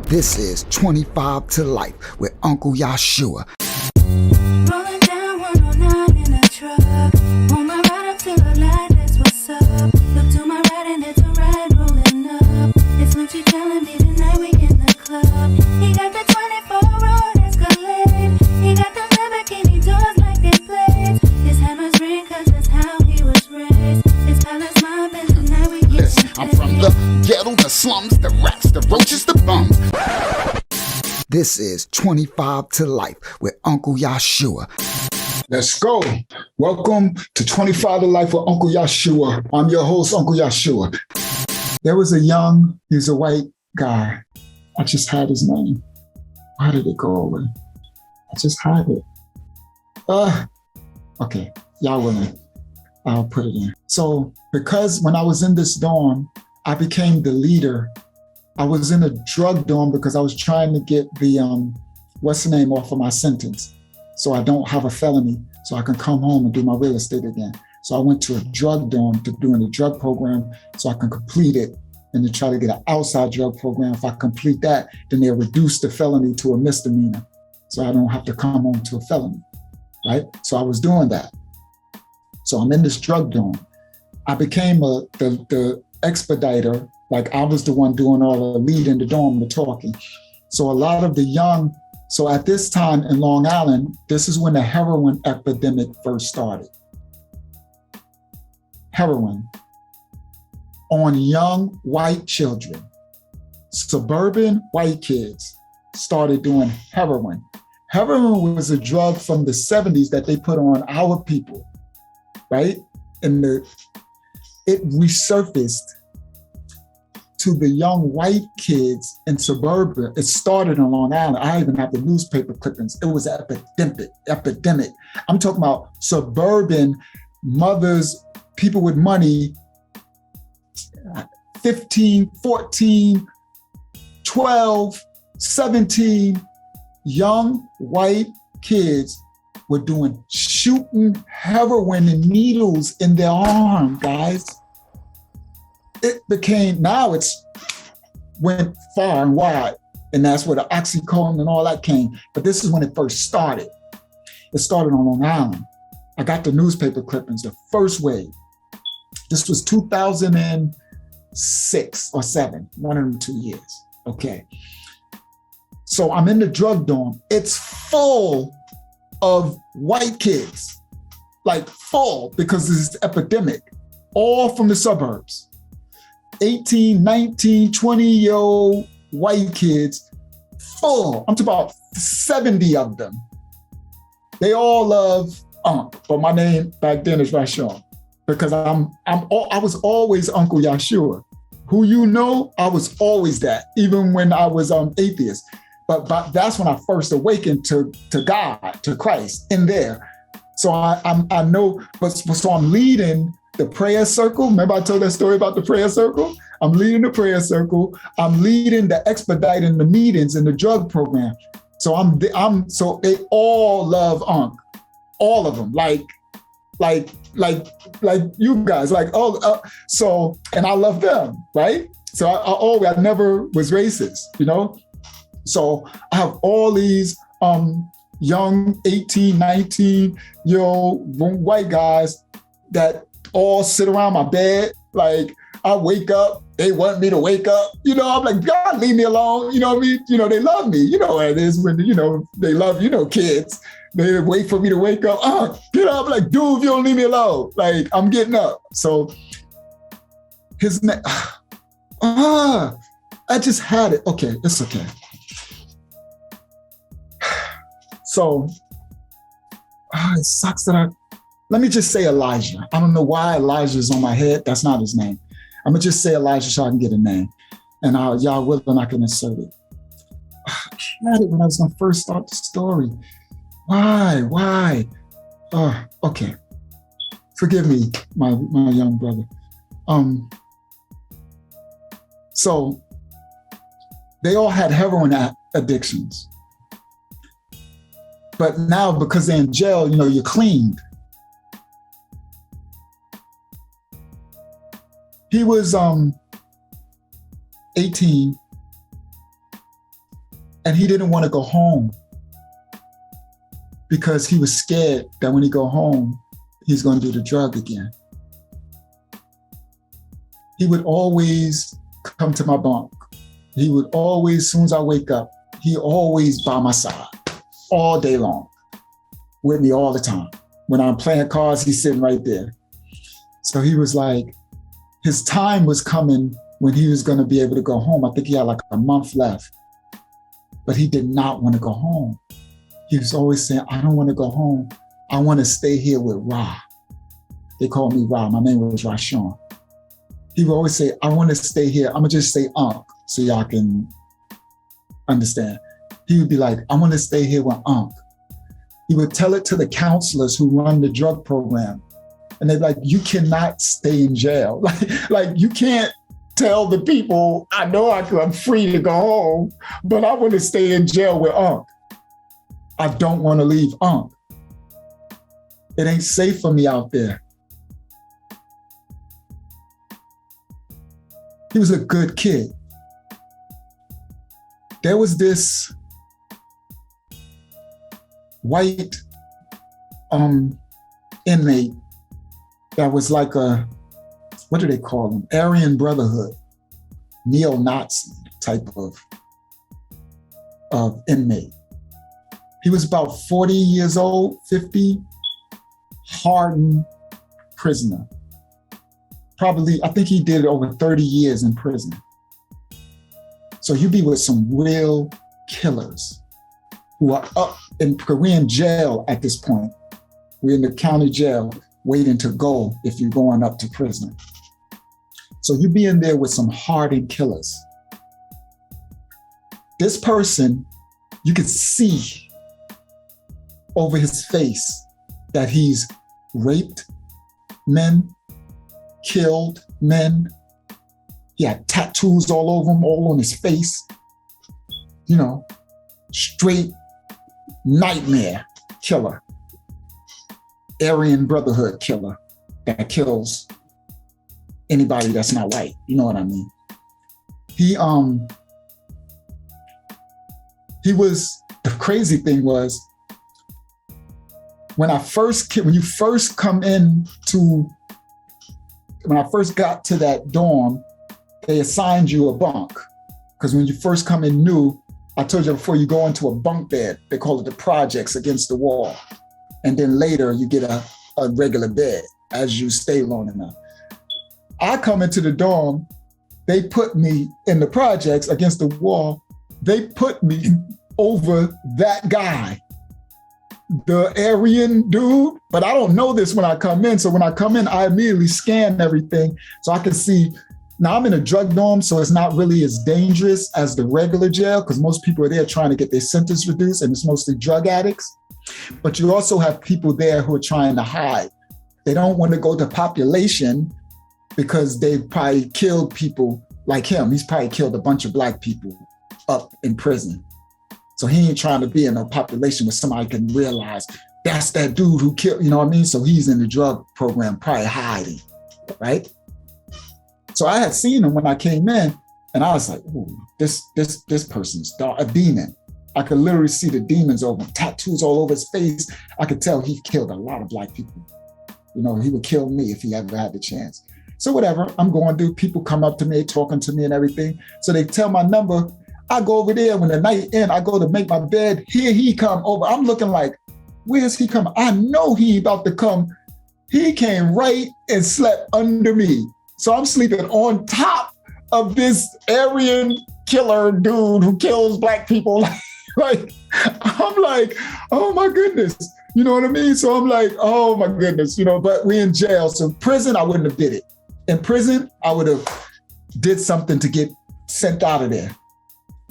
This is 25 to Life with Uncle Yahshua. Rolling down 109 in a truck. On my ride up to the light, that's what's up. Look to my right and it's a ride rolling up. It's Lucci telling me tonight we in the club. He got the 24 road Escalade. He got the Lamborghini doors like they blades. His hammers ring cause that's how he was raised. His palace mob and tonight we get Listen, I'm from the ghetto, the slums, the rats, the roaches, the bums. This is 25 to Life with Uncle Yahshua. Let's go. Welcome to 25 to Life with Uncle Yahshua. I'm your host, Uncle Yahshua. There was he's a white guy. I just had his name. Why did it go away? I just had it. Okay, y'all willing? I'll put it in. So, because when I was in this dorm, I became the leader. I was in a drug dorm because I was trying to get the, off of my sentence. So I don't have a felony, so I can come home and do my real estate again. So I went to a drug dorm to do a drug program so I can complete it and to try to get an outside drug program. If I complete that, then they'll reduce the felony to a misdemeanor. So I don't have to come home to a felony, right? So I was doing that. So I'm in this drug dorm. I became the expediter. Like I was the one doing all the lead in the dorm, the talking. So a lot of the young, so at this time in Long Island, this is when the heroin epidemic first started. Heroin on young white children. Suburban white kids started doing heroin. Heroin was a drug from the 70s that they put on our people, right? And it resurfaced to the young white kids in suburbia. It started on Long Island. I even have the newspaper clippings. It was an epidemic. I'm talking about suburban mothers, people with money, 15, 14, 12, 17, young white kids were shooting heroin and needles in their arm, guys. It became, now it's went far and wide, and that's where the oxycodone and all that came. But this is when it first started. It started on Long Island. I got the newspaper clippings, the first wave. This was 2006 or 7, one of them 2 years, okay. So I'm in the drug dorm. It's full of white kids, like full, because this is epidemic, all from the suburbs. 18, 19, 20-year-old white kids, full. I'm talking about 70 of them. They all love Unc, but my name back then is Rashawn because I was always Uncle Yahshua. Who you know, I was always that, even when I was atheist. But that's when I first awakened to God, to Christ in there. So I know, so I'm leading the prayer circle. Remember I told that story about the prayer circle? I'm leading the prayer circle. I'm leading the expediting the meetings in the drug program. So so they all love Unc, all of them, like you guys, so, and I love them, right? So I never was racist, you know? So I have all these young 18, 19-year-old white guys that all sit around my bed. Like I wake up, they want me to wake up. You know, I'm like, God, leave me alone. You know what I mean? You know, they love me. You know what it is when, they love, kids. They wait for me to wake up. Get up. I'm like, dude, if you don't leave me alone, like I'm getting up. So his name, I just had it. Okay, it's okay. So it sucks that let me just say Elijah. I don't know why Elijah's on my head. That's not his name. I'm gonna just say Elijah so I can get a name. And y'all will, and I can insert it. I had it when I was gonna first start the story. Why? Okay. Forgive me, my young brother. So they all had heroin addictions. But now because they're in jail, you're cleaned. He was 18. And he didn't want to go home because he was scared that when he go home, he's going to do the drug again. He would always come to my bunk. He would always, as soon as I wake up, he always by my side all day long, with me all the time. When I'm playing cards, he's sitting right there. So he was like, his time was coming when he was going to be able to go home. I think he had like a month left, but he did not want to go home. He was always saying, I don't want to go home. I want to stay here with Ra. They called me Ra. My name was Rashawn. He would always say, I want to stay here. I'm going to just say Unc so y'all can understand. He would be like, I want to stay here with Unc. He would tell it to the counselors who run the drug program. And they'd be like, you cannot stay in jail. Like you can't tell the people, I know I'm free to go home, but I want to stay in jail with Unc. I don't want to leave Unc. It ain't safe for me out there. He was a good kid. There was this white inmate that was like a, what do they call them? ARYAN Brotherhood, neo-Nazi type of inmate. He was about 40 years old, 50, hardened prisoner. Probably, I think he did over 30 years in prison. So you be with some real killers who are up in Korean jail at this point. We're in the county jail waiting to go if you're going up to prison. So you be in there with some hardened killers. This person, you could see over his face that he's raped men, killed men. He had tattoos all over him, all on his face. You know, straight nightmare killer. ARYAN Brotherhood killer that kills anybody that's not white. You know what I mean? He was, the crazy thing was, when I first got to that dorm, they assigned you a bunk. Because when you first come in new, I told you before, you go into a bunk bed. They call it the projects against the wall. And then later you get a regular bed as you stay long enough. I come into the dorm, they put me in the projects against the wall. They put me over that guy, the ARYAN dude, but I don't know this when I come in. So when I come in, I immediately scan everything so I can see. Now I'm in a drug dorm, so it's not really as dangerous as the regular jail because most people are there trying to get their sentence reduced and it's mostly drug addicts. But you also have people there who are trying to hide. They don't want to go to population because they probably killed people like him. He's probably killed a bunch of Black people up in prison. So he ain't trying to be in a population where somebody can realize that's that dude who killed, you know what I mean? So he's in the drug program, probably hiding, right? So I had seen him when I came in and I was like, ooh, this person's a demon. I could literally see the demons over him, tattoos all over his face. I could tell he killed a lot of Black people. You know, he would kill me if he ever had the chance. So whatever, I'm going to do, people come up to me, talking to me and everything. So they tell my number. I go over there when the night end, I go to make my bed. Here he come over. I'm looking like, where's he coming? I know he about to come. He came right and slept under me. So I'm sleeping on top of this ARYAN killer dude who kills Black people. Like, I'm like, oh my goodness. You know what I mean? So I'm like, oh my goodness, you know, but we in jail. So in prison, I wouldn't have did it. In prison, I would have did something to get sent out of there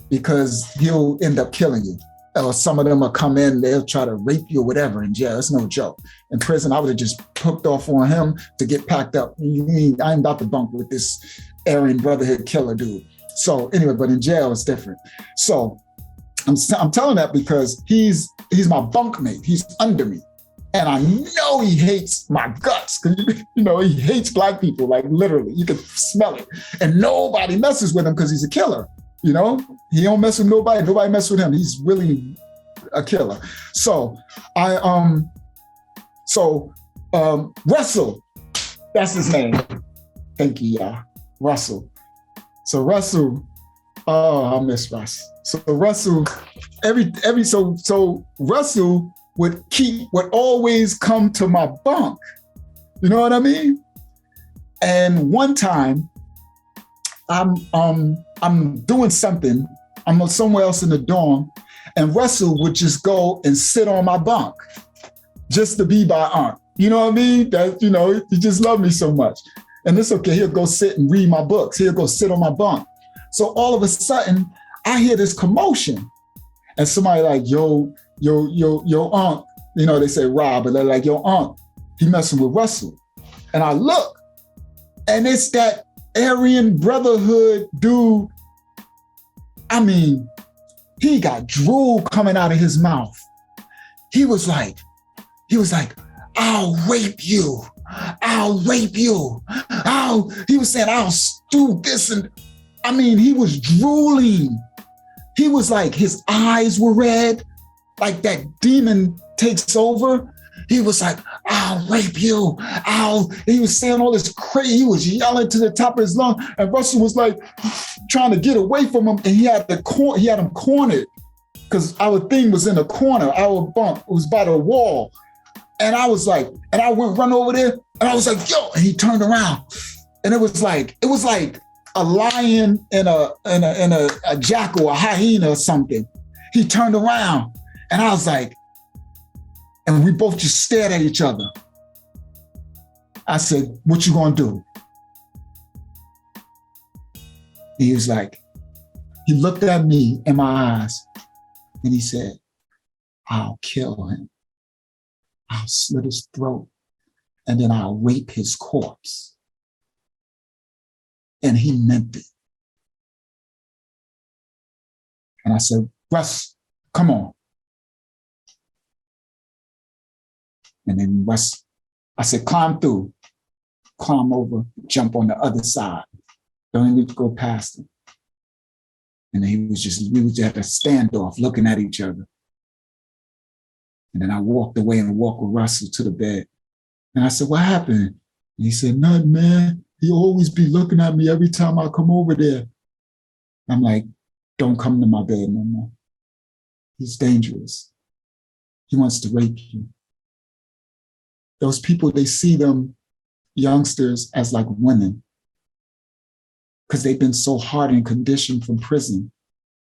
because he'll end up killing you. Or some of them will come in, they'll try to rape you or whatever in jail. It's no joke. In prison, I would have just hooked off on him to get packed up. I ain't about to bunk with this ARYAN Brotherhood killer dude. So anyway, but in jail, it's different. So I'm telling that because he's my bunkmate. He's under me. And I know he hates my guts because, you know, he hates Black people, like literally. You can smell it. And nobody messes with him because he's a killer. You know, he don't mess with nobody. Nobody mess with him. He's really a killer. So Russell, that's his name. Thank you, y'all. Russell. So Russell, I miss Russ. So Russell, so Russell would always come to my bunk. You know what I mean? And one time, I'm doing something. I'm somewhere else in the dorm, and Russell would just go and sit on my bunk, just to be by Aunt. You know what I mean? That, you know, he just loved me so much. And it's okay. He'll go sit and read my books. He'll go sit on my bunk. So all of a sudden, I hear this commotion, and somebody like, yo, Aunt. You know, they say Rob, but they're like, yo, Aunt, he messing with Russell. And I look, and it's that Aryan Brotherhood dude. I mean, he got drool coming out of his mouth. He was like, I'll rape you. I'll rape you. He was saying, I'll do this. And I mean, he was drooling. He was like, his eyes were red, like that demon takes over. He was like, I'll rape you. He was saying all this crazy. He was yelling to the top of his lungs. And Russell was like trying to get away from him. And he had him cornered because our thing was in a corner. Our bunk was by the wall. And I was like, and I went run over there and I was like, yo, and he turned around. And it was like a lion and a jackal, a hyena or something. He turned around and I was like, and we both just stared at each other. I said, what you gonna do? He was like, he looked at me in my eyes and he said, I'll kill him. I'll slit his throat and then I'll rape his corpse. And he meant it. And I said, Russ, come on. And then Russ, I said, climb through, climb over, jump on the other side. Don't need to go past him. And then we was just at a standoff looking at each other. And then I walked away and walked with Russell to the bed. And I said, what happened? And he said, nothing, man. He always be looking at me every time I come over there. I'm like, don't come to my bed no more. He's dangerous. He wants to rape you. Those people, they see them youngsters as like women because they've been so hard and conditioned from prison.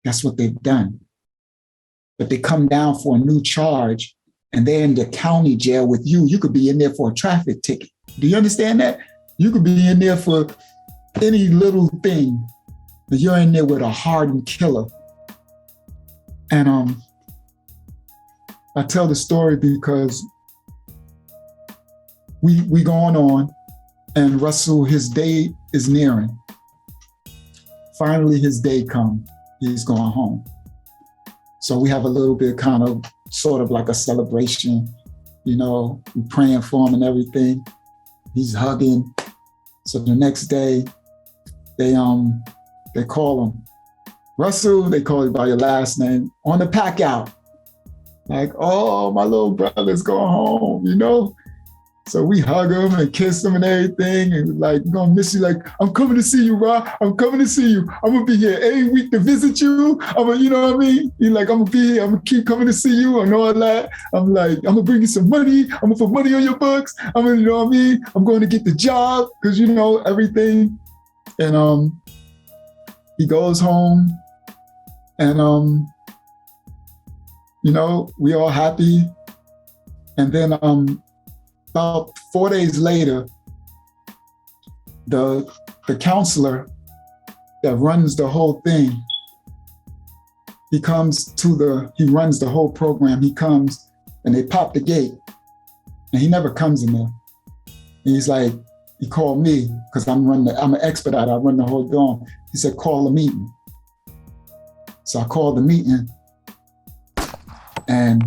That's what they've done. But they come down for a new charge and they're in the county jail with you. You could be in there for a traffic ticket. Do you understand that? You could be in there for any little thing, but you're in there with a hardened killer. And I tell the story because we going on, and Russell, his day is nearing. Finally, his day come. He's going home. So we have a little bit kind of sort of like a celebration, you know, we're praying for him and everything. He's hugging. So the next day, they call him, Russell, they call you by your last name, on the pack out. Like, oh, my little brother's going home, you know? So we hug him and kiss him and everything. And like, we're gonna miss you. Like, I'm coming to see you, Rob. I'm coming to see you. I'm gonna be here every week to visit you. You know what I mean? He's like, I'm gonna be here. I'm gonna keep coming to see you and all that. I'm like, I'm gonna bring you some money. I'm gonna put money on your books. You know what I mean? I'm going to get the job because you know everything. And he goes home and you know, we all happy. And then about 4 days later, the counselor that runs the whole thing, he runs the whole program. He comes and they pop the gate and he never comes in there. And he's like, he called me because I'm an expediter. I run the whole dorm. He said, call a meeting. So I called the meeting and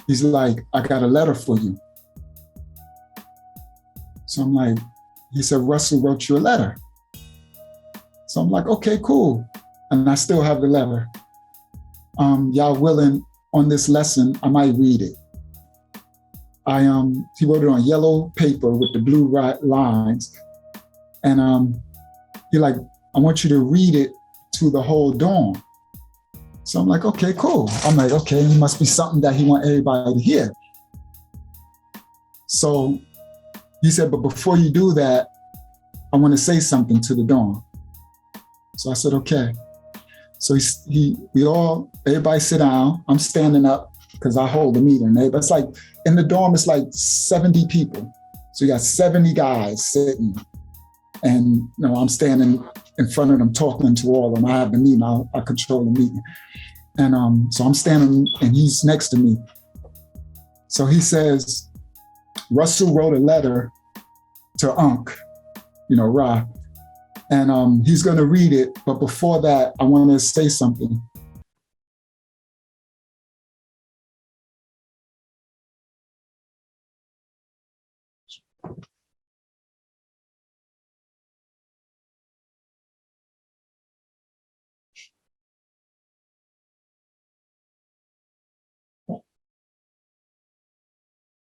he's like, I got a letter for you. So I'm like, he said, Russell wrote you a letter. So I'm like, okay, cool. and I still have the letter. Y'all willing, on this lesson, I might read it. He wrote it on yellow paper with the blue lines. And he like, I want you to read it to the whole dorm. So I'm like, okay, cool. I'm like, okay, it must be something that he want everybody to hear. So he said, but before you do that, I want to say something to the dorm. So I said, okay. So everybody sit down. I'm standing up because I hold the meeting. That's like, in the dorm, it's like 70 people. So you got 70 guys sitting. And I'm standing in front of them talking to all of them. I have the meeting, I control the meeting. And so I'm standing and he's next to me. So he says, Russell wrote a letter to Unc, Ra. And he's gonna read it, but before that, I wanna say something.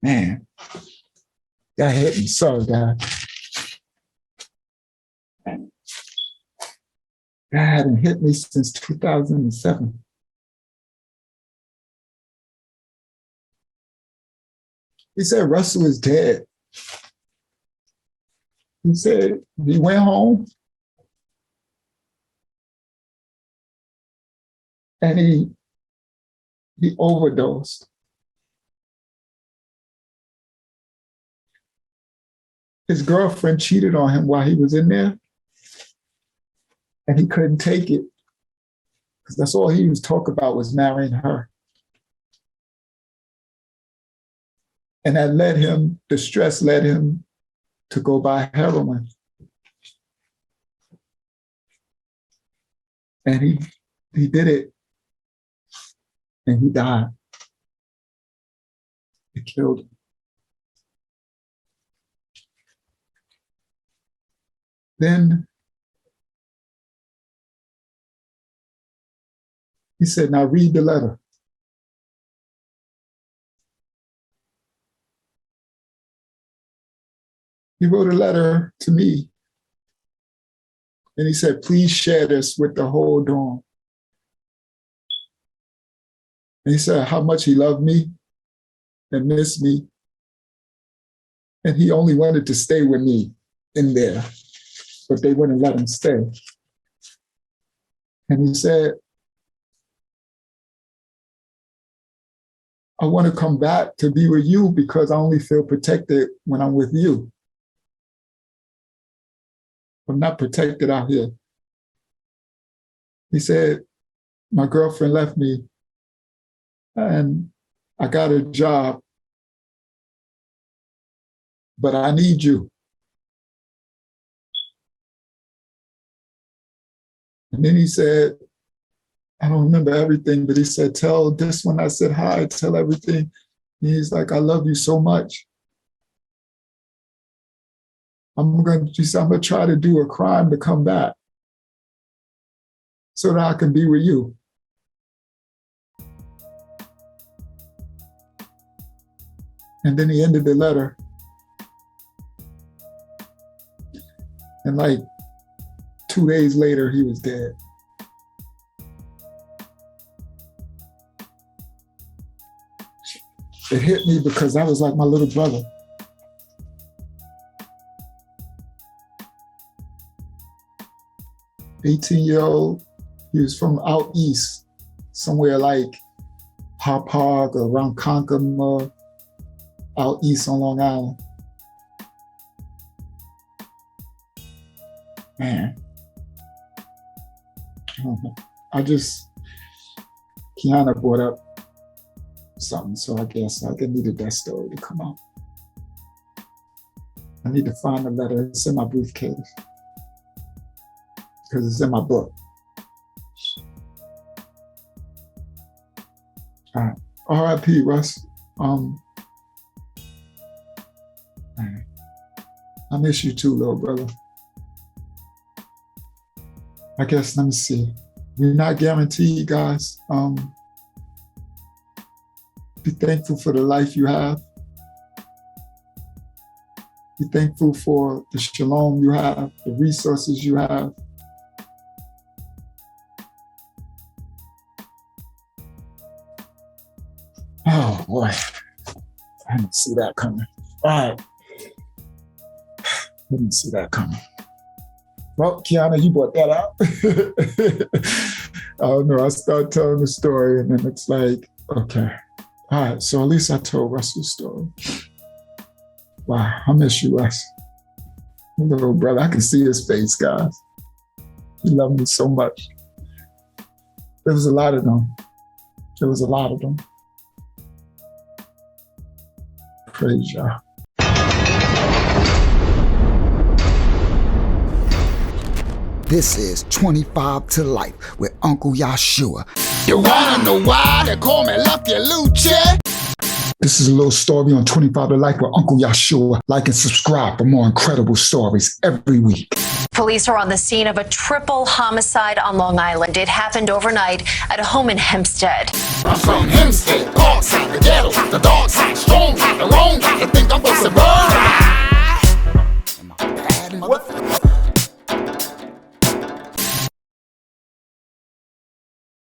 Man, that hit me. Sorry, God. That hadn't hit me since 2007. He said Russell is dead. He said he went home and he overdosed. His girlfriend cheated on him while he was in there, and he couldn't take it because that's all he was talking about was marrying her. And that the stress led him to go buy heroin. And he did it, and he died. It killed him. Then he said, now read the letter. He wrote a letter to me. And he said, please share this with the whole dorm. And he said how much he loved me and missed me. And he only wanted to stay with me in there, but they wouldn't let him stay. And he said, I want to come back to be with you because I only feel protected when I'm with you. I'm not protected out here. He said, my girlfriend left me and I got a job, but I need you. And then he said, I don't remember everything, but he said, tell this one I said hi, tell everything. And he's like, I love you so much. I'm gonna try to do a crime to come back so that I can be with you. And then he ended the letter. And like 2 days later, he was dead. It hit me because that was like my little brother. $18-year-old, he was from out east, somewhere like Hauppauge or around Ronkonkoma, out east on Long Island. Man, Kiana brought up something, so I guess I needed that story to come out. I need to find the letter. It's in my briefcase because it's in my book. All right, R.I.P. Russ. I miss you too, little brother. I guess, let me see. we're not guaranteed, guys. Be thankful for the life you have. Be thankful for the shalom you have, the resources you have. Oh boy, I didn't see that coming. All right, didn't see that coming. Well, Kiana, you brought that out. I don't know, I start telling the story and then it's like, okay. All right, so at least I told Russell's story. Wow, I miss you, Russ. My little brother, I can see his face, guys. He loved me so much. There was a lot of them. There was a lot of them. Praise y'all. This is 25 to Life with Uncle Yahshua. You wanna know why they call me Lucky Lucha? This is a little story on 25 to Life with Uncle Yahshua. Like and subscribe for more incredible stories every week. Police are on the scene of a triple homicide on Long Island. It happened overnight at a home in Hempstead. I'm from Hempstead, Parkside, the ghetto, the dark side, strong, the wrong, the